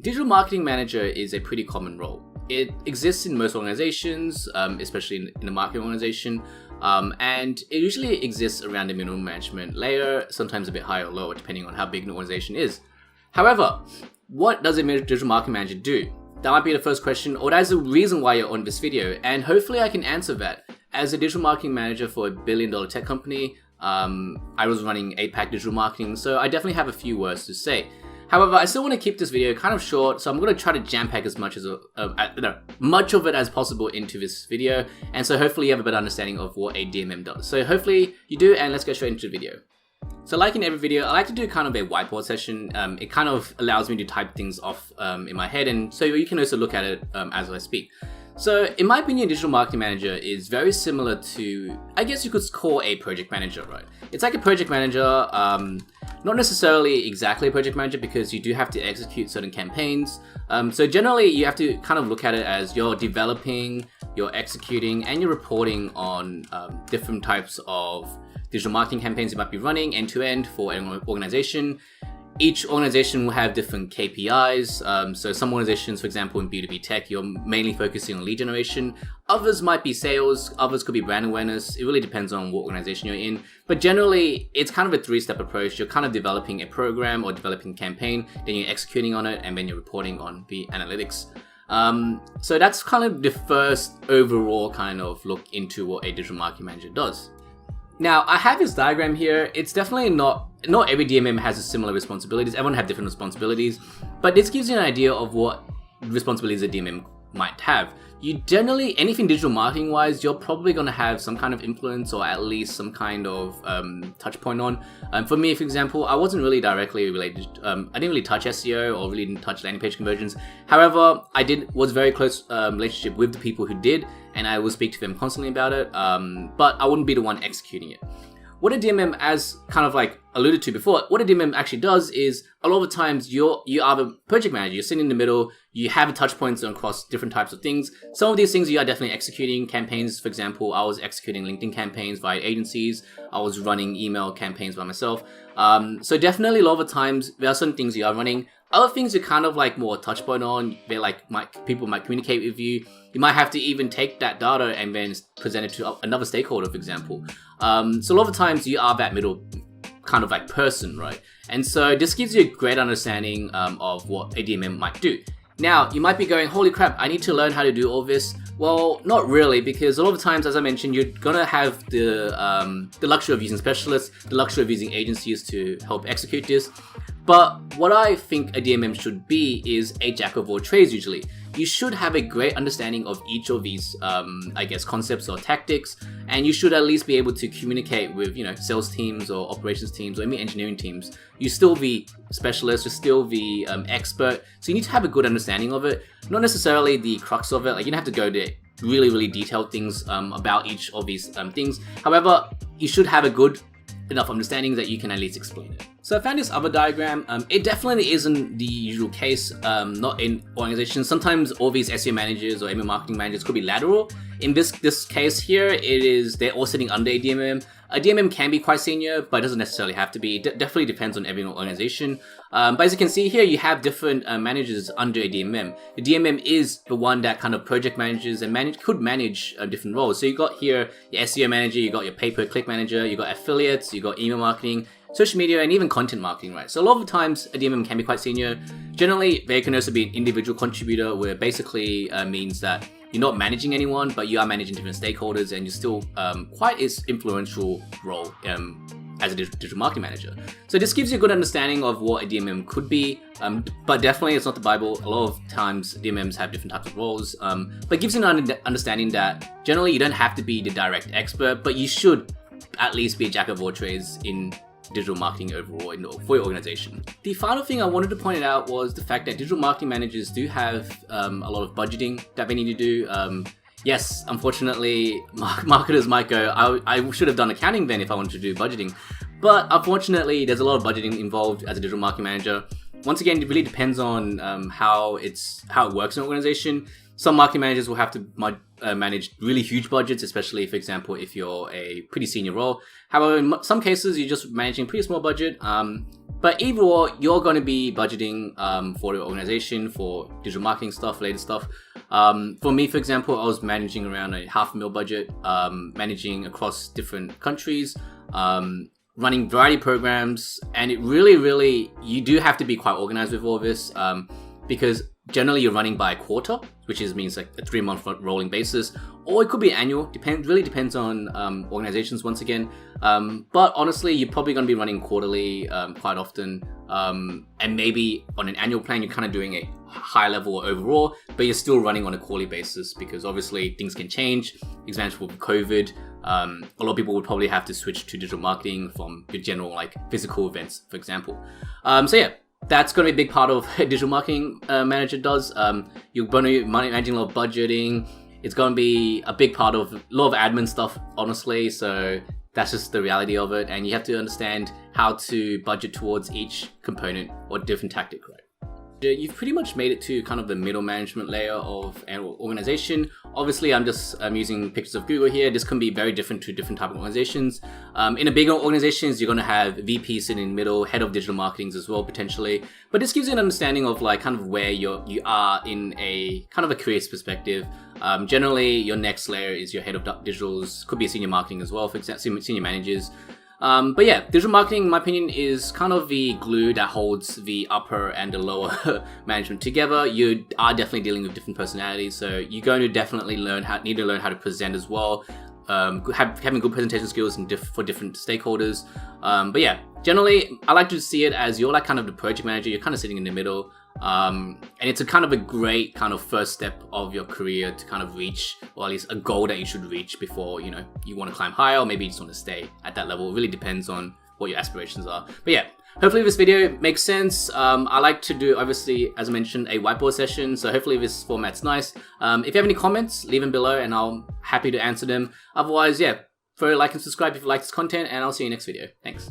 Digital marketing manager is a pretty common role. It exists in most organizations, especially in the marketing organization, and it usually exists around the middle management layer, sometimes a bit higher or lower, depending on how big an organization is. However, what does a digital marketing manager do? That might be the first question, or that's the reason why you're on this video, and hopefully I can answer that. As a digital marketing manager for a billion-dollar tech company, I was running APAC digital marketing, so I definitely have a few words to say. However, I still want to keep this video kind of short, so I'm going to try to jam-pack as much much of it as possible into this video, and so hopefully you have a better understanding of what a DMM does. So hopefully you do, and let's get straight into the video. So like in every video, I like to do kind of a whiteboard session. It kind of allows me to type things off in my head, and so you can also look at it as I speak. So in my opinion, digital marketing manager is very similar to, I guess you could call a project manager, right? It's like a project manager, not necessarily exactly a project manager because you do have to execute certain campaigns. So generally you have to kind of look at it as you're developing, you're executing, and you're reporting on different types of digital marketing campaigns you might be running end to end for an organization. Each organization will have different KPIs. So some organizations, for example, in B2B tech, you're mainly focusing on lead generation. Others might be sales, others could be brand awareness. It really depends on what organization you're in. But generally, it's kind of a three-step approach. You're kind of developing a program or developing a campaign, then you're executing on it, and then you're reporting on the analytics. So that's kind of the first overall kind of look into what a digital marketing manager does. Now, I have this diagram here. It's definitely not every DMM has a similar responsibilities. Everyone have different responsibilities, but this gives you an idea of what responsibilities a DMM might have. You generally, anything digital marketing wise, you're probably going to have some kind of influence or at least some kind of touch point on. For me, for example, I wasn't really directly related. I didn't really touch SEO or really didn't touch landing page conversions. However, was very close relationship with the people who did, and I will speak to them constantly about it. But I wouldn't be the one executing it. What a DMM, as kind of like alluded to before, what a DMM actually does is a lot of the times you are the project manager. You're sitting in the middle. You have touch points across different types of things. Some of these things you are definitely executing campaigns. For example, I was executing LinkedIn campaigns via agencies. I was running email campaigns by myself. So definitely a lot of the times there are certain things you are running. Other things you're kind of like more touch point on. They're like people might communicate with you. You might have to even take that data and then present it to another stakeholder, for example. So a lot of the times you are that middle kind of like person, right? And so this gives you a great understanding of what a DMM might do. Now, you might be going, holy crap, I need to learn how to do all this. Well, not really, because a lot of times, as I mentioned, you're gonna have the luxury of using specialists, the luxury of using agencies to help execute this. But what I think a DMM should be is a jack of all trades usually. You should have a great understanding of each of these, I guess, concepts or tactics, and you should at least be able to communicate with, sales teams or operations teams or even engineering teams. You still the specialist, you're still the expert, so you need to have a good understanding of it. Not necessarily the crux of it, like you don't have to go to really, really detailed things about each of these things. However, you should have a good enough understanding that you can at least explain it. So I found this other diagram. It definitely isn't the usual case, not in organizations. Sometimes all these SEO managers or email marketing managers could be lateral. In this case here, they're all sitting under a DMM. A DMM can be quite senior, but it doesn't necessarily have to be. It definitely depends on every organization. But as you can see here, you have different managers under a DMM. The DMM is the one that kind of project manages and could manage different roles. So you got here your SEO manager, you got your pay-per-click manager, you got affiliates, you got email marketing, social media, and even content marketing, right? So a lot of the times a DMM can be quite senior. Generally, they can also be an individual contributor, where basically means that you're not managing anyone, but you are managing different stakeholders, and you're still quite an influential role as a digital marketing manager. So this gives you a good understanding of what a DMM could be, but definitely it's not the Bible. A lot of times DMMs have different types of roles, but it gives you an understanding that generally you don't have to be the direct expert, but you should at least be a jack of all trades in digital marketing overall for your organization. The final thing I wanted to point out was the fact that digital marketing managers do have a lot of budgeting that they need to do. Yes, unfortunately, marketers might go, I should have done accounting then if I wanted to do budgeting. But unfortunately, there's a lot of budgeting involved as a digital marketing manager. Once again, it really depends on how it works in an organization. Some marketing managers will have to manage really huge budgets, especially, for example, if you're a pretty senior role. However, in some cases, you're just managing a pretty small budget. But either or, you're going to be budgeting for the organization for digital marketing stuff, related stuff. For me, for example, I was managing around a $500,000 budget, managing across different countries, running variety programs, and it really, you do have to be quite organized with all of this, because generally you're running by a quarter, which means like a 3-month rolling basis, or it could be annual. Really depends on organizations once again. But honestly, you're probably going to be running quarterly quite often, and maybe on an annual plan you're kind of doing a high level overall, but you're still running on a quarterly basis because obviously things can change. Example with COVID, a lot of people would probably have to switch to digital marketing from your general like physical events, for example. So yeah. That's going to be a big part of a digital marketing manager does. You're going to be managing a lot of budgeting. It's going to be a big part of a lot of admin stuff, honestly. So that's just the reality of it. And you have to understand how to budget towards each component or different tactic, right? You've pretty much made it to kind of the middle management layer of an organization. Obviously, I'm just using pictures of Google here. This can be very different to different type of organizations. In a bigger organizations, you're going to have VP sitting in the middle, head of digital marketing as well, potentially. But this gives you an understanding of like kind of where you are in a kind of a career perspective. Generally, your next layer is your head of digitals, could be a senior marketing as well, for example, senior managers. But yeah, digital marketing, in my opinion, is kind of the glue that holds the upper and the lower management together. You are definitely dealing with different personalities, so you're going to definitely need to learn how to present as well. Having good presentation skills for different stakeholders. But yeah, generally, I like to see it as you're like kind of the project manager. You're kind of sitting in the middle. And it's a kind of a great kind of first step of your career to kind of reach, or at least a goal that you should reach before, you know, you want to climb higher, or maybe you just want to stay at that level. It really depends on what your aspirations are. But yeah, hopefully this video makes sense. I like to do, obviously, as I mentioned, a whiteboard session. So hopefully this format's nice. If you have any comments, leave them below and I'm happy to answer them. Otherwise, yeah, throw a like and subscribe if you like this content, and I'll see you next video. Thanks.